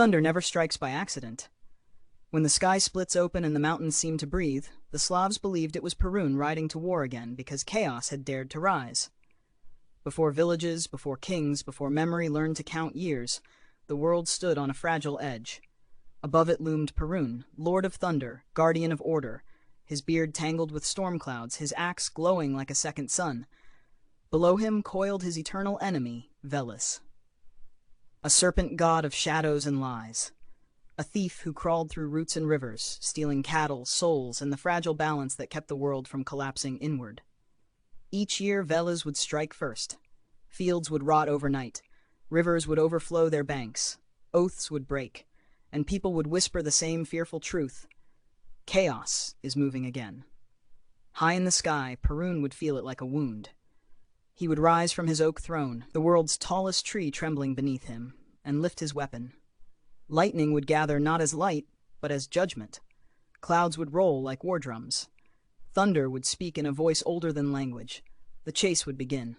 Thunder never strikes by accident. When the sky splits open and the mountains seem to breathe, the Slavs believed it was Perun riding to war again because chaos had dared to rise. Before villages, before kings, before memory learned to count years, the world stood on a fragile edge. Above it loomed Perun, Lord of Thunder, guardian of order, his beard tangled with storm clouds, his axe glowing like a second sun. Below him coiled his eternal enemy, Veles, a serpent god of shadows and lies, a thief who crawled through roots and rivers, stealing cattle, souls, and the fragile balance that kept the world from collapsing inward. Each year Veles would strike first. Fields would rot overnight, rivers would overflow their banks, oaths would break, and people would whisper the same fearful truth: chaos is moving again. High in the sky, Perun would feel it like a wound. He would rise from his oak throne, the world's tallest tree trembling beneath him, and lift his weapon. Lightning would gather not as light, but as judgment. Clouds would roll like war drums. Thunder would speak in a voice older than language. The chase would begin.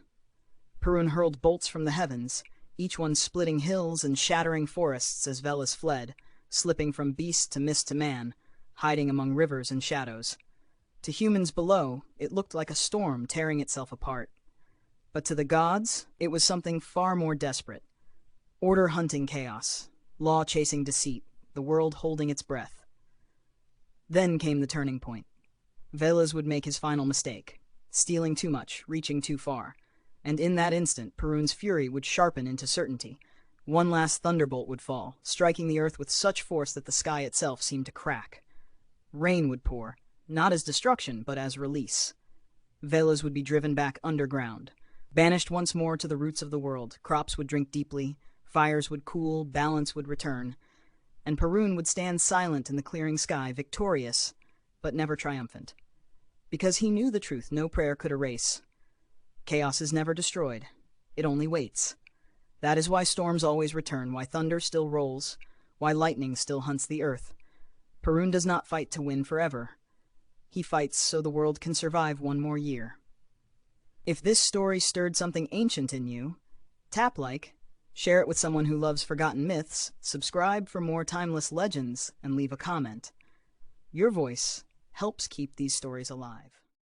Perun hurled bolts from the heavens, each one splitting hills and shattering forests as Veles fled, slipping from beast to mist to man, hiding among rivers and shadows. To humans below, it looked like a storm tearing itself apart. But to the gods, it was something far more desperate. Order hunting chaos, law chasing deceit, the world holding its breath. Then came the turning point. Veles would make his final mistake, stealing too much, reaching too far. And in that instant, Perun's fury would sharpen into certainty. One last thunderbolt would fall, striking the earth with such force that the sky itself seemed to crack. Rain would pour, not as destruction, but as release. Veles would be driven back underground. Banished once more to the roots of the world, crops would drink deeply, fires would cool, balance would return, and Perun would stand silent in the clearing sky, victorious, but never triumphant. Because he knew the truth no prayer could erase. Chaos is never destroyed. It only waits. That is why storms always return, why thunder still rolls, why lightning still hunts the earth. Perun does not fight to win forever. He fights so the world can survive one more year. If this story stirred something ancient in you, tap like, share it with someone who loves forgotten myths, subscribe for more timeless legends, and leave a comment. Your voice helps keep these stories alive.